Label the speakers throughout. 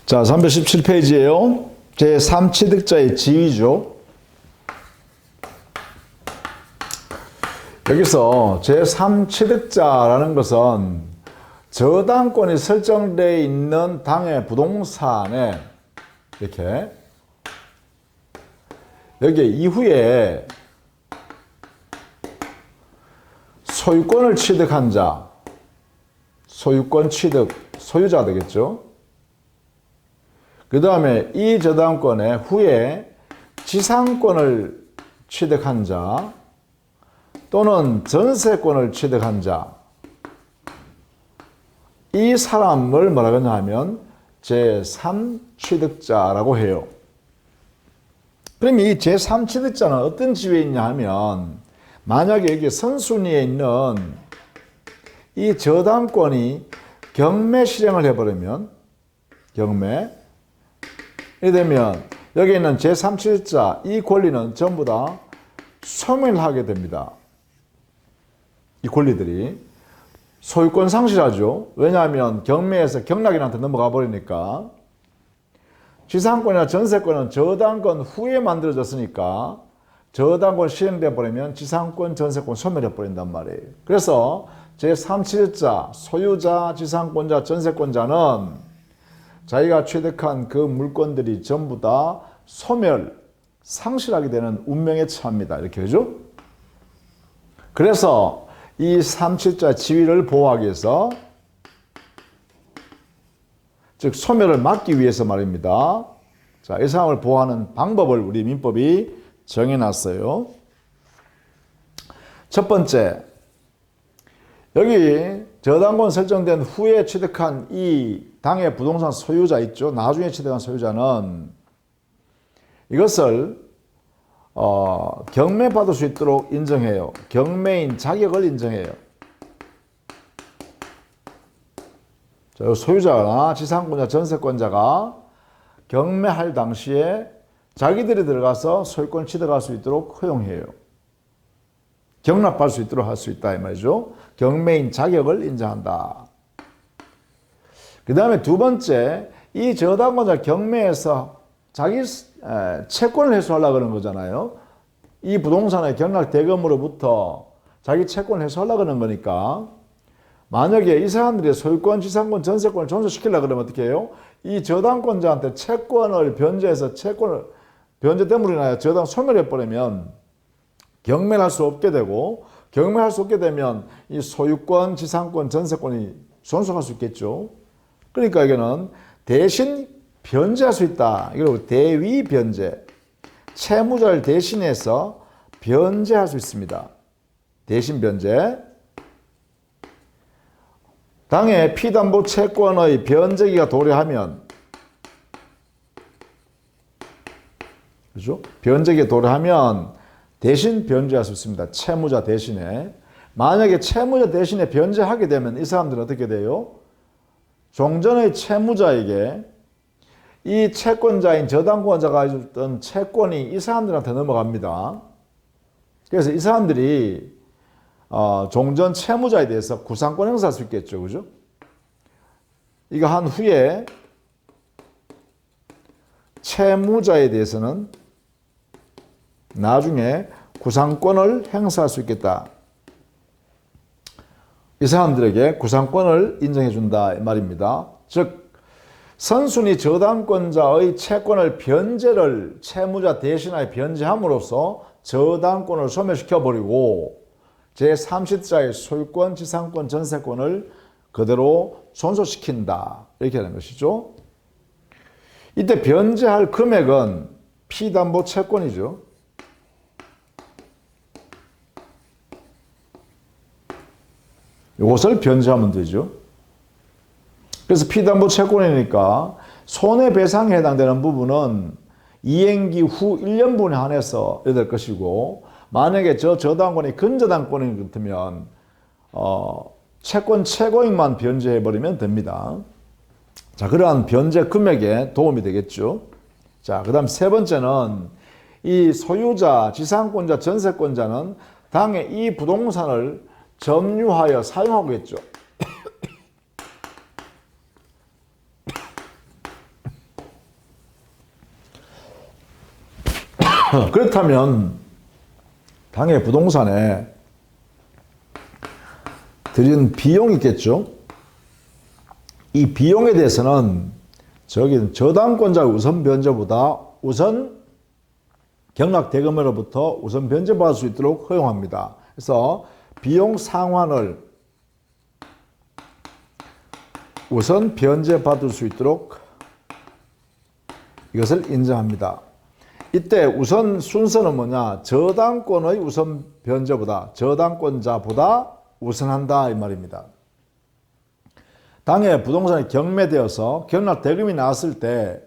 Speaker 1: 자, 317페이지에요. 제3취득자의 지위죠. 여기서 제3취득자라는 것은 저당권이 설정되어 있는 당의 부동산에 이렇게 여기 이후에 소유권을 취득한 자, 소유권 취득, 소유자 되겠죠. 그 다음에 이 저당권의 후에 지상권을 취득한 자 또는 전세권을 취득한 자, 이 사람을 뭐라고 하냐면 제3취득자라고 해요. 그럼 이 제3취득자는 어떤 지위에 있냐 하면 만약에 여기 선순위에 있는 이 저당권이 경매 실행을 해버리면 경매 이렇게 되면 여기 있는 제3취득자 이 권리는 전부 다 소멸하게 됩니다. 이 권리들이 소유권 상실하죠. 왜냐하면 경매에서 경락인한테 넘어가 버리니까. 지상권이나 전세권은 저당권 후에 만들어졌으니까 저당권 실행돼 버리면 지상권, 전세권 소멸해 버린단 말이에요. 그래서 제3취득자, 소유자, 지상권자, 전세권자는 자기가 취득한 그 물건들이 전부 다 소멸, 상실하게 되는 운명에 처합니다. 이렇게 그죠? 그래서 이 3취득자 지위를 보호하기 위해서, 즉 소멸을 막기 위해서 말입니다. 자, 이 사람을 보호하는 방법을 우리 민법이 정해놨어요. 첫 번째, 여기 저당권 설정된 후에 취득한 이 당의 부동산 소유자 있죠. 나중에 취득한 소유자는 이것을 경매받을 수 있도록 인정해요. 경매인 자격을 인정해요. 자, 소유자나 지상권자, 전세권자가 경매할 당시에 자기들이 들어가서 소유권 취득할 수 있도록 허용해요. 경납할 수 있도록 할 수 있다 이 말이죠. 경매인 자격을 인정한다. 그 다음에 두 번째, 이 저당권자 경매에서 자기 채권을 해소하려고 그러는 거잖아요. 이 부동산의 경락 대금으로부터 자기 채권을 해소하려고 그러는 거니까 만약에 이 사람들이 소유권, 지상권, 전세권을 존속시키려고 그러면 어떻게 해요? 이 저당권자한테 채권을 변제해서 채권을 변제 때문에 인하여 저당 소멸해버리면 경매할 수 없게 되고 경매할 수 없게 되면 이 소유권, 지상권, 전세권이 존속할 수 있겠죠. 그러니까 여기는 대신 변제할 수 있다. 이걸 대위 변제. 채무자를 대신해서 변제할 수 있습니다. 대신 변제. 당의 피담보 채권의 변제기가 도래하면, 그렇죠? 변제기가 도래하면 대신 변제할 수 있습니다. 채무자 대신에. 만약에 채무자 대신에 변제하게 되면 이 사람들은 어떻게 돼요? 종전의 채무자에게 이 채권자인 저당권자가 가졌던 채권이 이 사람들한테 넘어갑니다. 그래서 이 사람들이 종전 채무자에 대해서 구상권 행사할 수 있겠죠. 그죠? 이거 한 후에 채무자에 대해서는 나중에 구상권을 행사할 수 있겠다. 이 사람들에게 구상권을 인정해 준다 이 말입니다. 즉 선순위 저당권자의 채권을 변제를 채무자 대신하여 변제함으로써 저당권을 소멸시켜버리고 제3취득자의 소유권, 지상권, 전세권을 그대로 존속시킨다. 이렇게 하는 것이죠. 이때 변제할 금액은 피담보 채권이죠. 이것을 변제하면 되죠. 그래서 피담보 채권이니까 손해배상에 해당되는 부분은 이행기 후 1년분에 한해서 될 것이고 만약에 저당권이 근저당권이 같으면 채권 최고액만 변제해버리면 됩니다. 자, 그러한 변제 금액에 도움이 되겠죠. 자, 그 다음 세 번째는 이 소유자, 지상권자, 전세권자는 당에 이 부동산을 점유하여 사용하겠죠. 그렇다면 당연히 부동산에 들인 비용이 있겠죠. 이 비용에 대해서는 저당권자의 우선 변제보다 우선 경락대금으로부터 우선 변제받을 수 있도록 허용합니다. 그래서 비용 상환을 우선 변제받을 수 있도록 이것을 인정합니다. 이때 우선 순서는 뭐냐? 저당권의 우선 변제보다 저당권자보다 우선한다 이 말입니다. 당해 부동산이 경매되어서 경락대금이 나왔을 때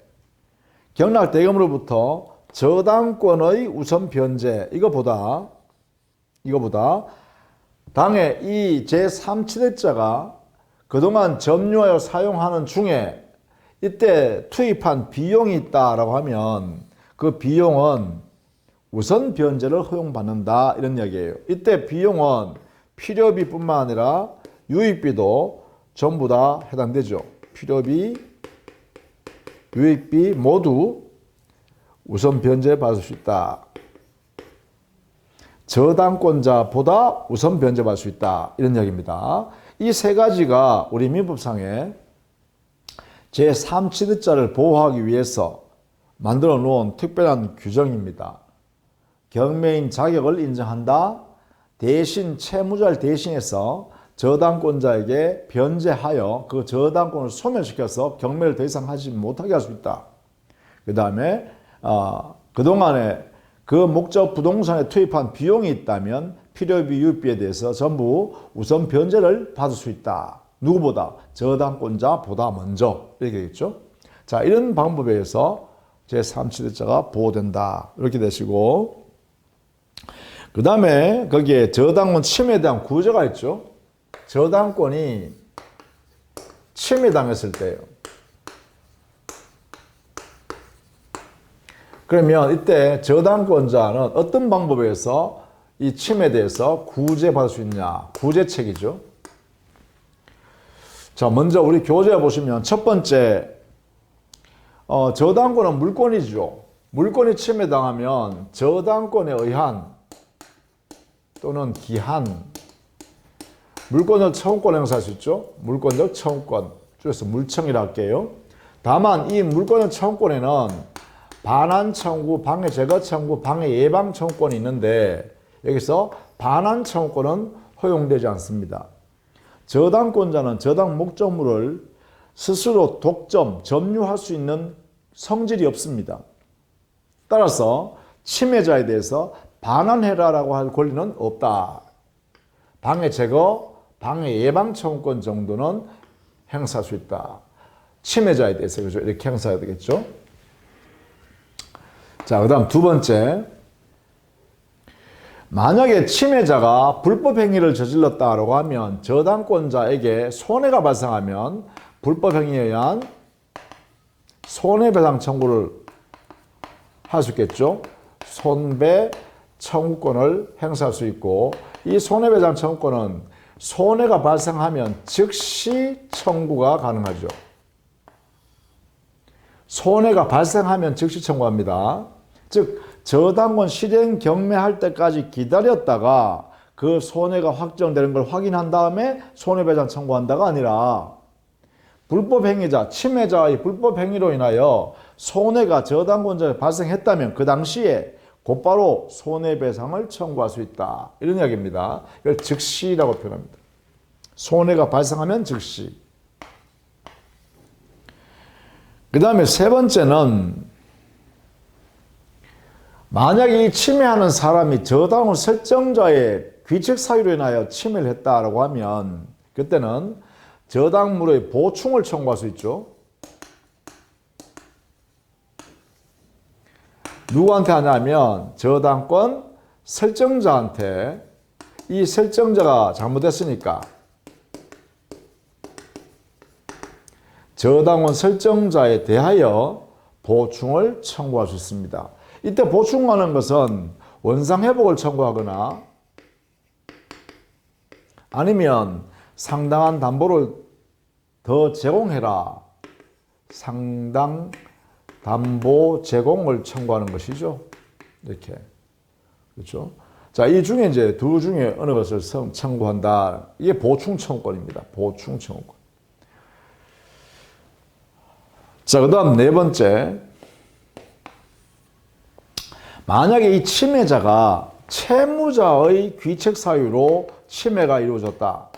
Speaker 1: 경락대금으로부터 저당권의 우선 변제 이거보다 당해 이 제3취득자가 그동안 점유하여 사용하는 중에 이때 투입한 비용이 있다라고 하면 그 비용은 우선 변제를 허용받는다 이런 이야기예요. 이때 비용은 필요비뿐만 아니라 유입비도 전부 다 해당되죠. 필요비, 유입비 모두 우선 변제 받을 수 있다. 저당권자보다 우선 변제 받을 수 있다. 이런 이야기입니다. 이 세 가지가 우리 민법상에 제3취득자를 보호하기 위해서 만들어 놓은 특별한 규정입니다. 경매인 자격을 인정한다. 대신 채무자를 대신해서 저당권자에게 변제하여 그 저당권을 소멸시켜서 경매를 더 이상 하지 못하게 할 수 있다. 그 다음에 그동안에 그 목적 부동산에 투입한 비용이 있다면 필요비, 유입비에 대해서 전부 우선 변제를 받을 수 있다. 누구보다? 저당권자보다 먼저. 이렇게 되겠죠. 자, 이런 방법에 의해서 제3취득자가 보호된다. 이렇게 되시고 그 다음에 거기에 저당권 침해에 대한 구제가 있죠. 저당권이 침해당했을 때예요. 그러면 이때 저당권자는 어떤 방법에 의해서 이 침해에 대해서 구제받을 수 있냐? 구제책이죠. 자, 먼저 우리 교재에 보시면 첫 번째 저당권은 물권이죠. 물권이 침해당하면 저당권에 의한 또는 기한 물권적 청구권 행사할 수 있죠. 물권적 청구권 줄여서 물청이라 할게요. 다만 이 물권적 청구권에는 반환 청구, 방해 제거 청구, 방해 예방 청구권이 있는데 여기서 반환 청구권은 허용되지 않습니다. 저당권자는 저당 목적물을 스스로 독점, 점유할 수 있는 성질이 없습니다. 따라서 침해자에 대해서 반환해라라고 할 권리는 없다. 방해 제거, 방해 예방 청구권 정도는 행사할 수 있다. 침해자에 대해서 그죠? 이렇게 행사해야 되겠죠. 자, 그 다음 두 번째. 만약에 침해자가 불법 행위를 저질렀다라고 하면 저당권자에게 손해가 발생하면 불법 행위에 의한 손해배상 청구를 할 수 있겠죠. 손배 청구권을 행사할 수 있고 이 손해배상 청구권은 손해가 발생하면 즉시 청구가 가능하죠. 손해가 발생하면 즉시 청구합니다. 즉 저당권 실행 경매할 때까지 기다렸다가 그 손해가 확정되는 걸 확인한 다음에 손해배상 청구한다가 아니라 불법 행위자, 침해자의 불법 행위로 인하여 손해가 저당권자에 발생했다면 그 당시에 곧바로 손해배상을 청구할 수 있다. 이런 이야기입니다. 이걸 즉시라고 표현합니다. 손해가 발생하면 즉시. 그 다음에 세 번째는 만약에 이 침해하는 사람이 저당권 설정자의 귀책 사유로 인하여 침해를 했다라고 하면 그때는 저당물의 보충을 청구할 수 있죠. 누구한테 하냐면 저당권 설정자한테 이 설정자가 잘못했으니까 저당권 설정자에 대하여 보충을 청구할 수 있습니다. 이때 보충하는 것은 원상회복을 청구하거나 아니면 상당한 담보를 더 제공해라. 상당 담보 제공을 청구하는 것이죠. 이렇게. 그렇죠? 자, 이 중에 이제 두 중에 어느 것을 청구한다. 이게 보충 청구권입니다. 보충 청구권. 자, 그다음 네 번째. 만약에 이 침해자가 채무자의 귀책 사유로 침해가 이루어졌다.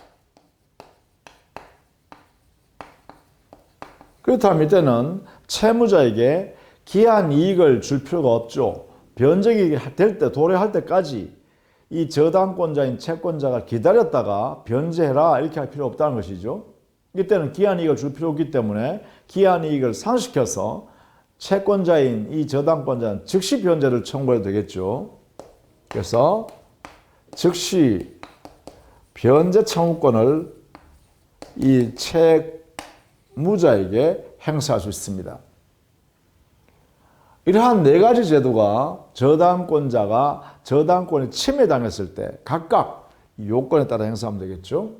Speaker 1: 그렇다면 이때는 채무자에게 기한 이익을 줄 필요가 없죠. 변제기 될 때, 도래할 때까지 이 저당권자인 채권자가 기다렸다가 변제해라 이렇게 할 필요 없다는 것이죠. 이때는 기한 이익을 줄 필요 없기 때문에 기한 이익을 상실시켜서 채권자인 이 저당권자는 즉시 변제를 청구해도 되겠죠. 그래서 즉시 변제 청구권을 이 채무자에게 행사할 수 있습니다. 이러한 네 가지 제도가 저당권자가 저당권이 침해당했을 때 각각 요건에 따라 행사하면 되겠죠.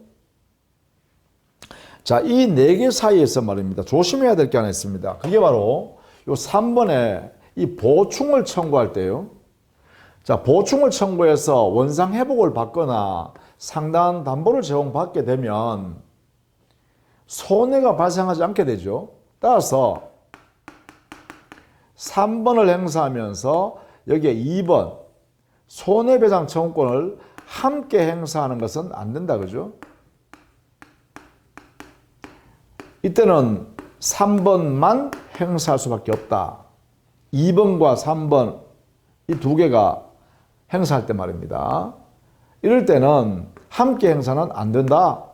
Speaker 1: 자, 이 네 개 사이에서 말입니다. 조심해야 될 게 하나 있습니다. 그게 바로 요 3번에 이 보충을 청구할 때요. 자, 보충을 청구해서 원상 회복을 받거나 상당한 담보를 제공받게 되면 손해가 발생하지 않게 되죠. 따라서 3번을 행사하면서 여기에 2번 손해배상 청구권을 함께 행사하는 것은 안 된다. 그죠? 이때는 3번만 행사할 수밖에 없다. 2번과 3번 이 두 개가 행사할 때 말입니다. 이럴 때는 함께 행사는 안 된다.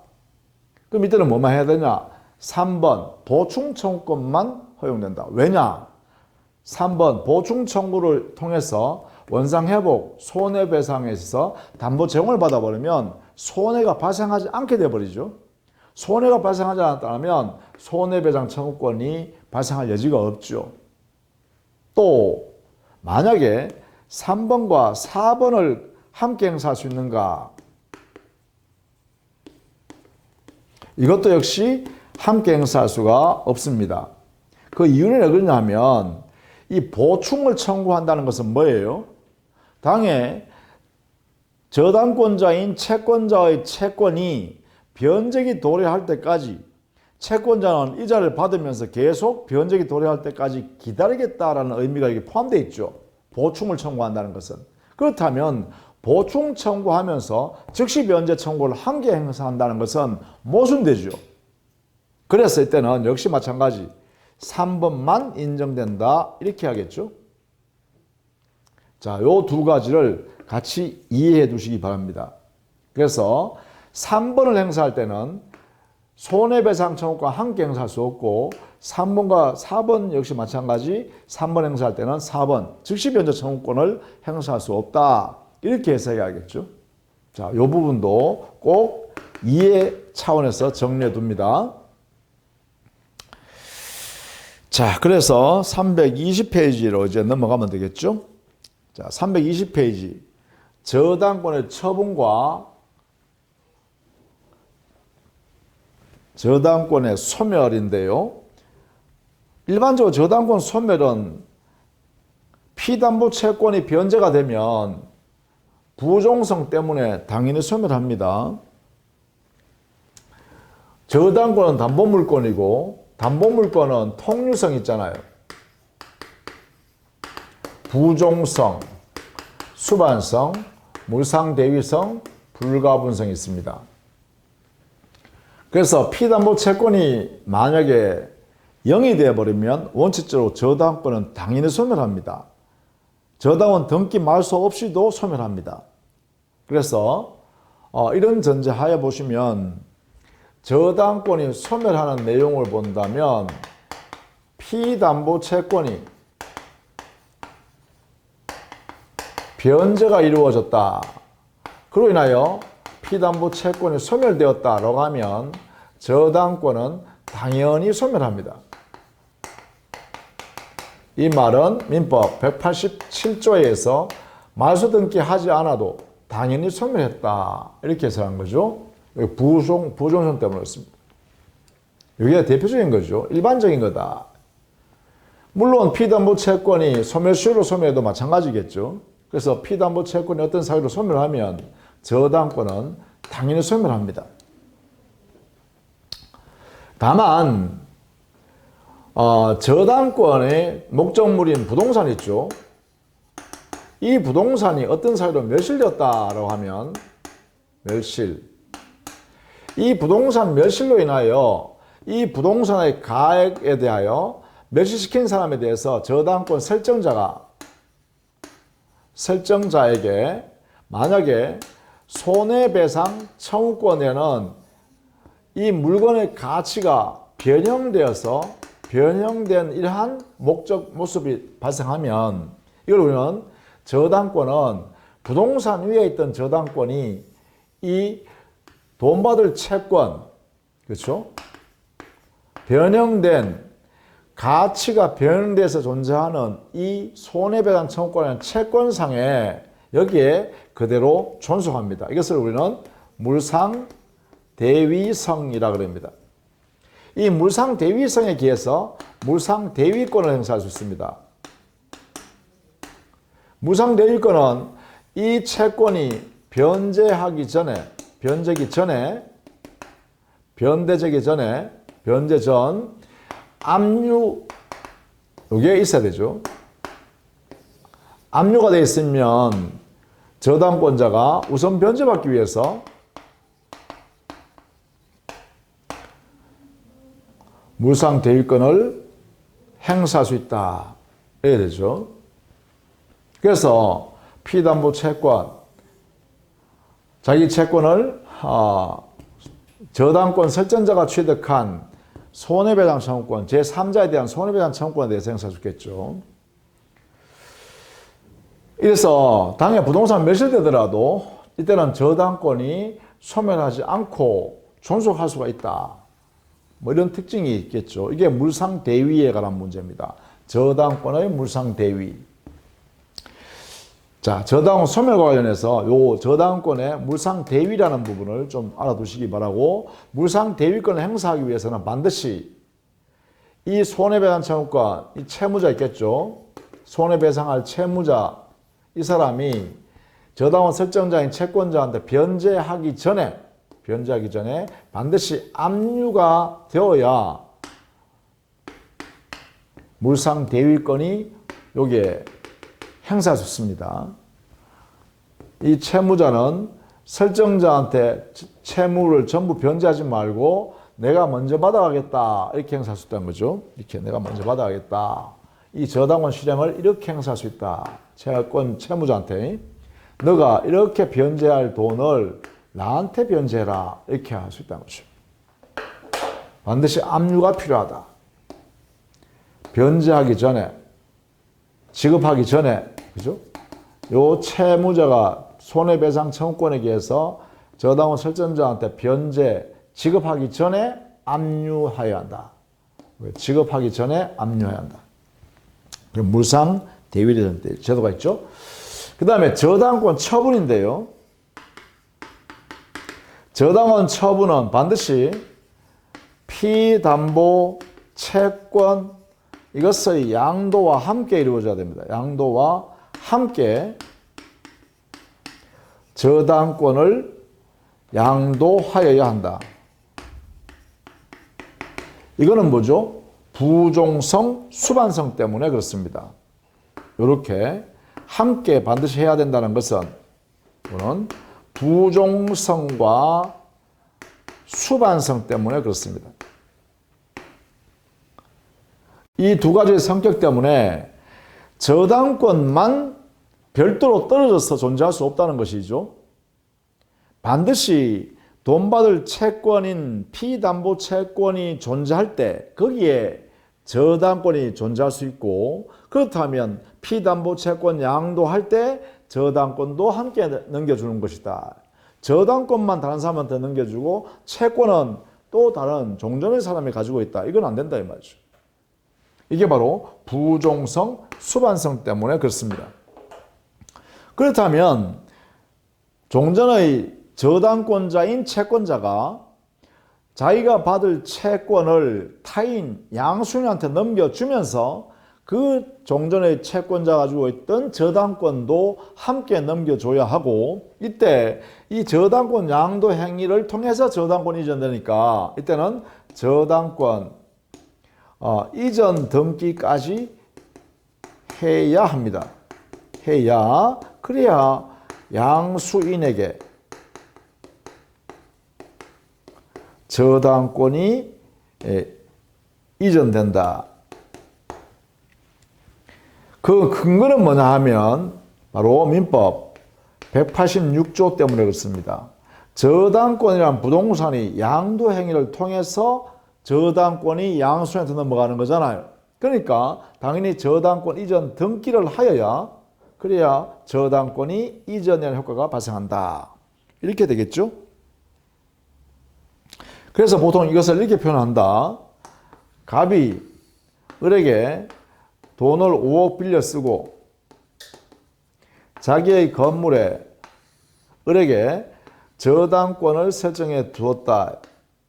Speaker 1: 그럼 이때는 뭐만 해야 되냐? 3번 보충 청구권만 허용된다. 왜냐? 3번 보충 청구를 통해서 원상회복, 손해배상에 있어서 담보 제공을 받아버리면 손해가 발생하지 않게 되어버리죠. 손해가 발생하지 않았다면 손해배상 청구권이 발생할 여지가 없죠. 또 만약에 3번과 4번을 함께 행사할 수 있는가? 이것도 역시 함께 행사할 수가 없습니다. 그 이유는 왜 그러냐면 이 보충을 청구한다는 것은 뭐예요? 당해 저당권자인 채권자의 채권이 변제기 도래할 때까지 채권자는 이자를 받으면서 계속 변제기 도래할 때까지 기다리겠다라는 의미가 여기 포함되어 있죠. 보충을 청구한다는 것은. 그렇다면 보충 청구하면서 즉시 변제 청구를 한개 행사한다는 것은 모순되죠. 그래서 이때는 역시 마찬가지 3번만 인정된다 이렇게 하겠죠. 자, 요 두 가지를 같이 이해해 두시기 바랍니다. 그래서 3번을 행사할 때는 손해배상 청구권 함께 행사할 수 없고 3번과 4번 역시 마찬가지 3번 행사할 때는 4번 즉시 변제 청구권을 행사할 수 없다. 이렇게 해석해야겠죠. 자, 이 부분도 꼭 이해 차원에서 정리해 둡니다. 자, 그래서 320페이지로 이제 넘어가면 되겠죠. 자, 320페이지. 저당권의 처분과 저당권의 소멸인데요. 일반적으로 저당권 소멸은 피담보 채권이 변제가 되면 부종성 때문에 당연히 소멸합니다. 저당권은 담보물권이고 담보물권은 통유성 있잖아요. 부종성, 수반성, 무상대위성, 불가분성이 있습니다. 그래서 피담보 채권이 만약에 0이 되어버리면 원칙적으로 저당권은 당연히 소멸합니다. 저당은 등기 말소 없이도 소멸합니다. 그래서 이런 전제하에 보시면 저당권이 소멸하는 내용을 본다면 피담보 채권이 변제가 이루어졌다. 그로 인하여 피담보 채권이 소멸되었다라고 하면 저당권은 당연히 소멸합니다. 이 말은 민법 187조에서 말소 등기하지 않아도 당연히 소멸했다. 이렇게 해석한 거죠. 부종성 때문에 그렇습니다. 이게 대표적인 거죠. 일반적인 거다. 물론 피담보채권이 소멸시효로 소멸해도 마찬가지겠죠. 그래서 피담보채권이 어떤 사유로 소멸하면 저당권은 당연히 소멸합니다. 다만 저당권의 목적물인 부동산 있죠. 이 부동산이 어떤 사유로 멸실되었다라고 하면 멸실. 이 부동산 멸실로 인하여 이 부동산의 가액에 대하여 멸실시킨 사람에 대해서 저당권 설정자에게 만약에 손해배상 청구권에는 이 물건의 가치가 변형된 이러한 목적 모습이 발생하면 이걸 우리는 저당권은 부동산 위에 있던 저당권이 이 돈 받을 채권, 그렇죠? 가치가 변형돼서 존재하는 이 손해배상 청구권의 채권상에 여기에 그대로 존속합니다. 이것을 우리는 물상대위성이라고 합니다. 이 물상대위성에 기해서 물상대위권을 행사할 수 있습니다. 물상대위권은 이 채권이 변제되기 전에 변제 전 압류 이게 있어야 되죠. 압류가 되어 있으면 저당권자가 우선 변제받기 위해서 물상대위권을 행사할 수 있다. 이래야 되죠. 그래서 피담보채권, 자기 채권을 저당권 설정자가 취득한 손해배상 청구권, 제3자에 대한 손해배상 청구권에 대해서 행사할 수 있겠죠. 이래서 당연히 부동산 멸실되더라도 이때는 저당권이 소멸하지 않고 존속할 수가 있다. 뭐 이런 특징이 있겠죠. 이게 물상대위에 관한 문제입니다. 저당권의 물상대위. 자, 저당권 소멸과 관련해서 요 저당권의 물상대위라는 부분을 좀 알아두시기 바라고, 물상대위권을 행사하기 위해서는 반드시 이 손해배상 청구권, 이 채무자 있겠죠. 손해배상할 채무자, 이 사람이 저당권 설정자인 채권자한테 변제하기 전에 반드시 압류가 되어야 물상대위권이 여기에 행사할 수 있습니다. 이 채무자는 설정자한테 채무를 전부 변제하지 말고 내가 먼저 받아가겠다 이렇게 행사할 수 있다는 거죠. 이렇게 내가 먼저 받아가겠다. 이 저당권 실행을 이렇게 행사할 수 있다. 채무자한테 너가 이렇게 변제할 돈을 나한테 변제해라 이렇게 할 수 있다는 거죠. 반드시 압류가 필요하다. 변제하기 전에, 지급하기 전에, 그죠? 요 채무자가 손해배상 청구권에 의해서 저당권 설정자한테 변제, 지급하기 전에 압류해야 한다. 지급하기 전에 압류해야 한다. 물상 대위례전 제도가 있죠. 그 다음에 저당권 처분인데요. 저당권 처분은 반드시 피담보 채권 이것의 양도와 함께 이루어져야 됩니다. 양도와 함께 저당권을 양도하여야 한다. 이거는 뭐죠? 부종성, 수반성 때문에 그렇습니다. 이렇게 함께 반드시 해야 된다는 것은 이거는 부종성과 수반성 때문에 그렇습니다. 이 두 가지의 성격 때문에 저당권만 별도로 떨어져서 존재할 수 없다는 것이죠. 반드시 돈 받을 채권인 피담보 채권이 존재할 때 거기에 저당권이 존재할 수 있고, 그렇다면 피담보 채권 양도할 때 저당권도 함께 넘겨주는 것이다. 저당권만 다른 사람한테 넘겨주고 채권은 또 다른 종전의 사람이 가지고 있다. 이건 안 된다 이 말이죠. 이게 바로 부종성, 수반성 때문에 그렇습니다. 그렇다면 종전의 저당권자인 채권자가 자기가 받을 채권을 타인 양수인한테 넘겨주면서 그 종전의 채권자가 가지고 있던 저당권도 함께 넘겨줘야 하고, 이때 이 저당권 양도 행위를 통해서 저당권이 이전되니까 이때는 저당권 이전 등기까지 해야 합니다. 해야, 그래야 양수인에게 저당권이 이전된다. 그 근거는 뭐냐 하면 바로 민법 186조 때문에 그렇습니다. 저당권이란 부동산이 양도 행위를 통해서 저당권이 양수인한테 넘어가는 거잖아요. 그러니까 당연히 저당권 이전 등기를 하여야, 그래야 저당권이 이전이라는 효과가 발생한다. 이렇게 되겠죠? 그래서 보통 이것을 이렇게 표현한다. 갑이 을에게 돈을 5억 빌려 쓰고 자기의 건물에 을에게 저당권을 설정해 두었다.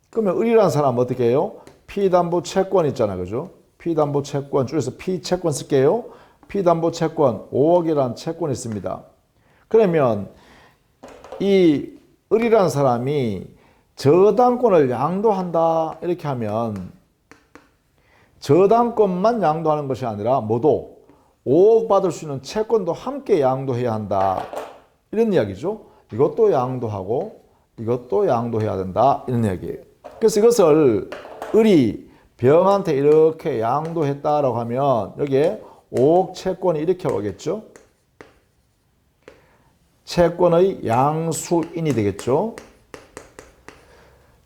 Speaker 1: 그러면 을이라는 사람은 어떻게 해요? 피담보 채권 있잖아요. 그죠? 피담보 채권, 줄여서 피채권 쓸게요. 피담보 채권 5억이라는 채권이 있습니다. 그러면 이 을이라는 사람이 저당권을 양도한다 이렇게 하면 저당권만 양도하는 것이 아니라 모두 5억 받을 수 있는 채권도 함께 양도해야 한다. 이런 이야기죠. 이것도 양도하고 이것도 양도해야 된다. 이런 이야기예요. 그래서 이것을 을이 병한테 이렇게 양도했다라고 하면 여기에 5억 채권이 이렇게 오겠죠. 채권의 양수인이 되겠죠.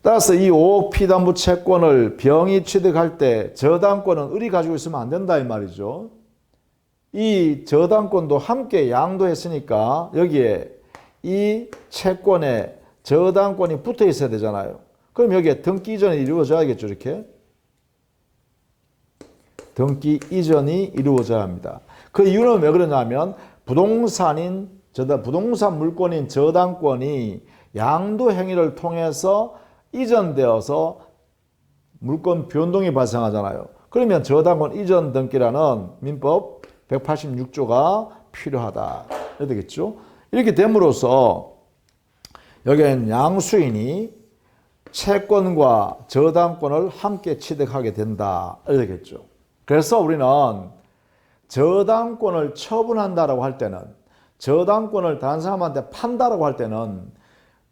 Speaker 1: 따라서 이 5억 피담보 채권을 병이 취득할 때 저당권은 을이 가지고 있으면 안 된다 이 말이죠. 이 저당권도 함께 양도했으니까 여기에 이 채권에 저당권이 붙어 있어야 되잖아요. 그럼 여기에 등기 이전이 이루어져야겠죠. 이렇게 등기 이전이 이루어져야 합니다. 그 이유는 왜 그러냐면 부동산 물권인 저당권이 양도 행위를 통해서 이전되어서 물권 변동이 발생하잖아요. 그러면 저당권 이전 등기라는 민법 186조가 필요하다. 이렇게 되겠죠. 이렇게 됨으로써 여기엔 양수인이 채권과 저당권을 함께 취득하게 된다. 이렇게 되겠죠. 그래서 우리는 저당권을 처분한다라고 할 때는, 저당권을 다른 사람한테 판다라고 할 때는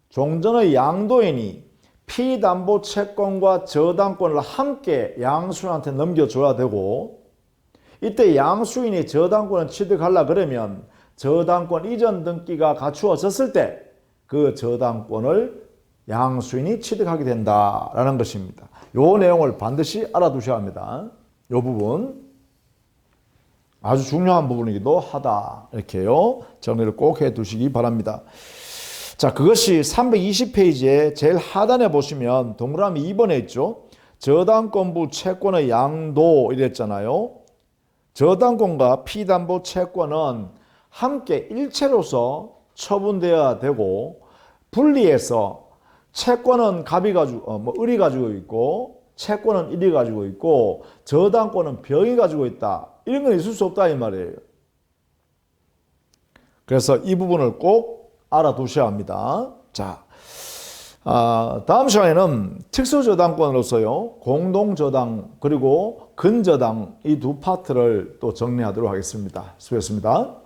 Speaker 1: 종전의 양도인이 피담보 채권과 저당권을 함께 양수인한테 넘겨줘야 되고, 이때 양수인이 저당권을 취득하려 그러면 저당권 이전 등기가 갖추어졌을 때 그 저당권을 양수인이 취득하게 된다라는 것입니다. 이 내용을 반드시 알아두셔야 합니다. 이 부분 아주 중요한 부분이기도 하다. 이렇게요. 정리를 꼭 해두시기 바랍니다. 자, 그것이 320페이지에 제일 하단에 보시면 동그라미 2번에 있죠. 저당권부 채권의 양도 이랬잖아요. 저당권과 피담보 채권은 함께 일체로서 처분되어야 되고, 분리해서 채권은 갑이 가지고 을이 가지고 있고 채권은 일이 가지고 있고 저당권은 병이 가지고 있다. 이런 건 있을 수 없다 이 말이에요. 그래서 이 부분을 꼭 알아두셔야 합니다. 자, 다음 시간에는 특수저당권으로서요, 공동저당 그리고 근저당 이 두 파트를 또 정리하도록 하겠습니다. 수고했습니다.